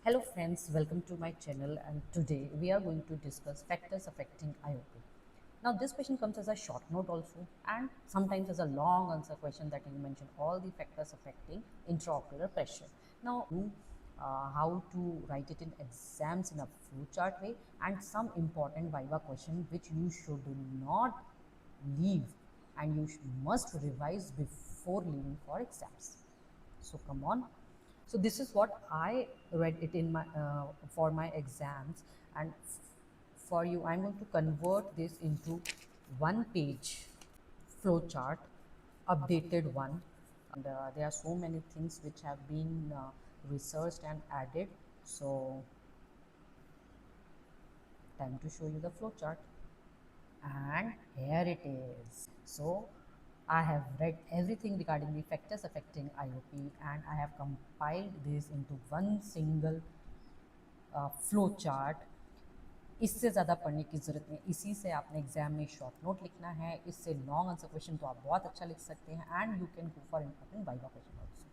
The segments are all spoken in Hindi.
Hello friends, welcome to my channel, and today we are going to discuss factors affecting IOP. Now this question comes as a short note also and sometimes as a long answer question that you mention all the factors affecting intraocular pressure. Now how to write it in exams in a flowchart way and some important viva question which you should not leave and you must revise before leaving for exams. So come on. So this is what I read it in my for my exams, and for you I'm going to convert this into one page flow chart, updated one, and there are so many things which have been researched and added. So time to show you the flow chart, and here it is. So I have read everything regarding the factors affecting IOP and I have compiled this into one single flow chart. इससे ज़्यादा पढ़ने की ज़रूरत नहीं, इसी से आपने एग्जाम में शॉर्ट नोट लिखना है. इससे लॉन्ग आंसर क्वेश्चन तो आप बहुत अच्छा लिख सकते हैं and you can go for important viva question also.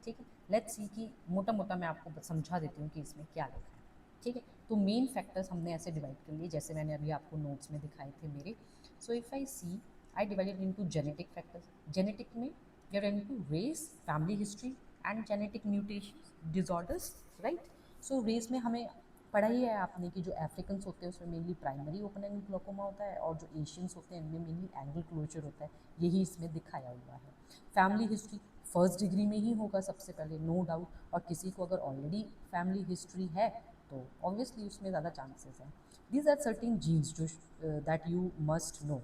ठीक है, लेट्स सी कि मोटा मोटा मैं आपको समझा देती हूँ कि इसमें क्या लिखा है. ठीक है, तो मेन फैक्टर्स हमने ऐसे डिवाइड कर लिए जैसे मैंने अभी आपको नोट्स में दिखाए थे मेरे. So if I see I divided into genetic factors. Genetic में we are into race, family history and genetic mutation disorders. Right. So race में हमें पढ़ा ही है आपने कि जो अफ्रीकन्स होते हैं उसमें mainly primary open angle glaucoma होता है और जो एशियंस होते हैं इनमें मेनली एंगल क्लोजर होता है. यही इसमें दिखाया हुआ है. फैमिली हिस्ट्री फर्स्ट डिग्री में ही होगा सबसे पहले, नो डाउट. और किसी को अगर ऑलरेडी फैमिली हिस्ट्री है तो ऑब्वियसली उसमें ज़्यादा चांसेस हैं. दीज आर सर्टेन जीन्स जो that you must know.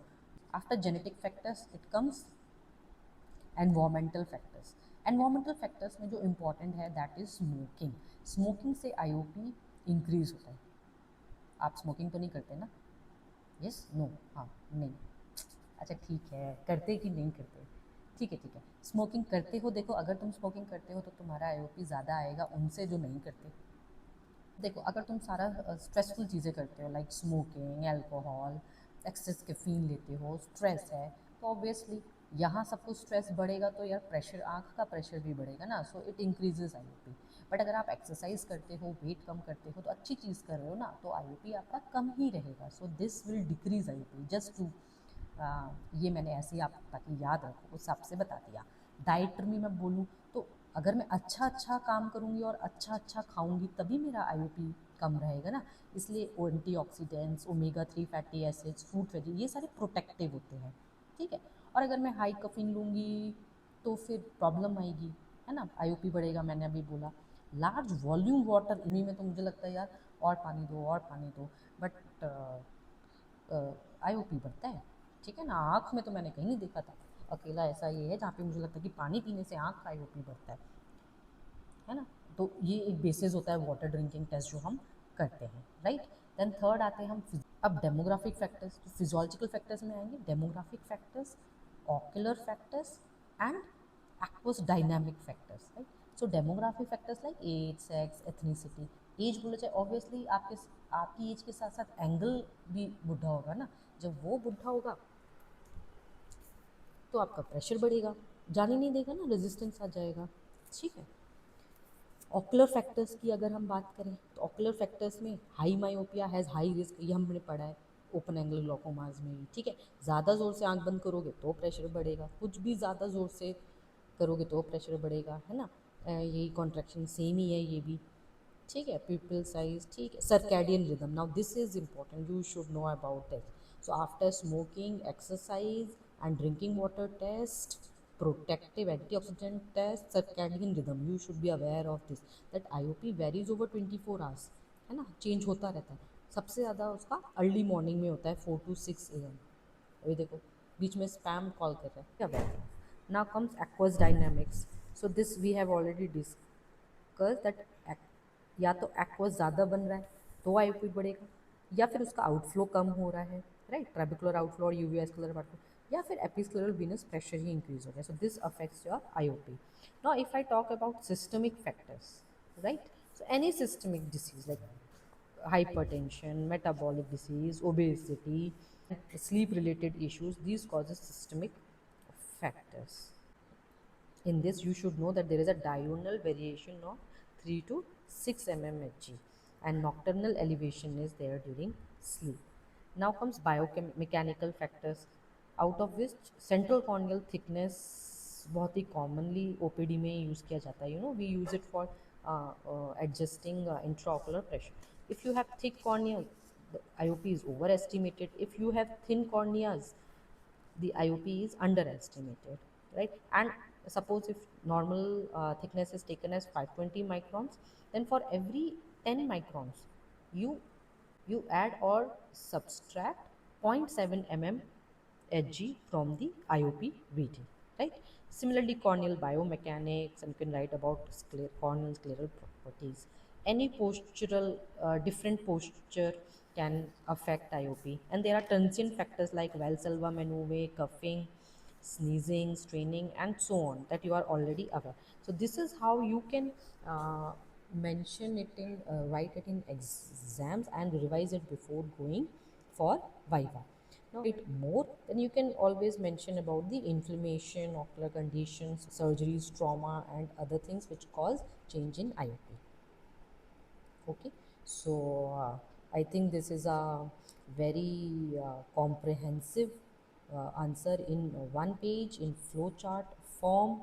After genetic factors it comes environmental factors. Environmental factors में जो इम्पॉर्टेंट है दैट इज स्मोकिंग. स्मोकिंग से आईओपी इंक्रीज होता है. आप स्मोकिंग तो नहीं करते ना? यस, नो, हाँ, नहीं. अच्छा ठीक है, करते कि नहीं करते. ठीक है ठीक है, स्मोकिंग करते हो. देखो अगर तुम स्मोकिंग करते हो तो तुम्हारा आईओपी ज़्यादा आएगा उनसे जो नहीं करते. देखो अगर तुम सारा स्ट्रेसफुल चीज़ें करते हो like smoking, alcohol, excess caffeine लेते हो, स्ट्रेस है, तो ऑब्वियसली यहाँ सब कुछ स्ट्रेस बढ़ेगा तो यार प्रेशर, आँख का प्रेशर भी बढ़ेगा ना. So it increases IOP. But अगर आप एक्सरसाइज करते हो, वेट कम करते हो तो अच्छी चीज़ कर रहे हो ना, तो आईओपी आपका कम ही रहेगा. So this will decrease IOP. Just to ये मैंने ऐसे ही आप ताकि याद रखो उस हिसाब से बता दिया. डाइट में मैं बोलूँ तो अगर मैं अच्छा अच्छा काम करूँगी और अच्छा अच्छा खाऊँगी तभी मेरा आईओपी कम रहेगा ना. इसलिए antioxidants, omega 3 fatty acids, fruit veggie, ये सारे प्रोटेक्टिव होते हैं. ठीक है. और अगर मैं हाई कैफीन लूँगी तो फिर प्रॉब्लम आएगी, है ना. आईओपी बढ़ेगा, मैंने अभी बोला. लार्ज वॉल्यूम वाटर, इन्हीं में तो मुझे लगता है यार और पानी दो और पानी दो, बट आईओपी बढ़ता है. ठीक है ना. आँख में तो मैंने कहीं नहीं देखा था, अकेला ऐसा ये है जहाँ पे मुझे लगता है कि पानी पीने से आँख का आईओपी बढ़ता है ना. तो ये एक बेसिस होता है वाटर ड्रिंकिंग टेस्ट जो हम करते हैं. राइट. देन थर्ड आते हैं हम अब डेमोग्राफिक फैक्टर्स. तो फिजियोलॉजिकल फैक्टर्स में आएंगे demographic factors, ocular factors and aqueous dynamic factors. Right. So demographic factors like age, sex, ethnicity. Age बोले चाहे ऑब्वियसली आपकी एज के साथ साथ एंगल भी बुढ़ा होगा ना. जब वो बुढ़ा होगा तो आपका प्रेशर बढ़ेगा, जाने नहीं देगा ना, रेजिस्टेंस आ जाएगा. ठीक है. ऑकुलर फैक्टर्स की अगर हम बात करें तो ऑकुलर फैक्टर्स में high myopia has high risk, ये हमने पढ़ा है ओपन एंगल ग्लोकोमाज में. ठीक है. ज़्यादा ज़ोर से आंख बंद करोगे तो प्रेशर बढ़ेगा, कुछ भी ज़्यादा ज़ोर से करोगे तो प्रेशर बढ़ेगा, है ना. यही कॉन्ट्रैक्शन सेम ही है ये भी. ठीक है. Pupil size. ठीक है. Circadian rhythm, now this is important, you should know about it. So after smoking, exercise and drinking water test, protective antioxidant test, circadian rhythm, you should be aware of this that IOP varies over 24 hours, है ना, चेंज होता रहता है. सबसे ज़्यादा उसका अर्ली मॉर्निंग में होता है 4 to 6 AM. अभी देखो बीच में स्पैम कॉल कर रहा है. Now comes aqueous dynamics. So this we have already discuss that या तो एक्वस ज़्यादा बन रहा है तो आईओपी बढ़ेगा, या फिर उसका आउटफ्लो कम हो रहा है. राइट. ट्रेबिकुलर आउटफ्लो और यूवीएस्कुलर आउटफ्लो, या फिर एपिस्क्लेरल venous प्रेशर ही इंक्रीज हो गया. So this affects your IOP. Now if I talk about systemic factors, right. So any systemic disease like hypertension, metabolic disease, obesity, sleep related issues, these causes systemic factors. In this you should know that there is a diurnal variation of 3 to 6 mmHg, and nocturnal elevation is there during sleep. Now comes biomechanical factors, out of which central corneal thickness बहुत ही commonly OPD में use किया जाता है. We use it for adjusting intraocular pressure. If you have thick cornea, the IOP is overestimated. If you have thin corneas, the IOP is underestimated, right? And suppose if normal thickness is taken as 520 microns, then for every 10 microns, you you add or subtract 0.7 mm Hg from the IOP reading, right? Similarly, corneal biomechanics, and you can write about corneal scleral properties. Any postural, different posture can affect IOP, and there are transient factors like Valsalva maneuver, cuffing, sneezing, straining, and so on that you are already aware. So this is how you can mention it in write it in exams and revise it before going for Viva. Now, it more, then you can always mention about the inflammation, ocular conditions, surgeries, trauma, and other things which cause change in IOP. Okay, so I think this is a very comprehensive answer in one page in flowchart form,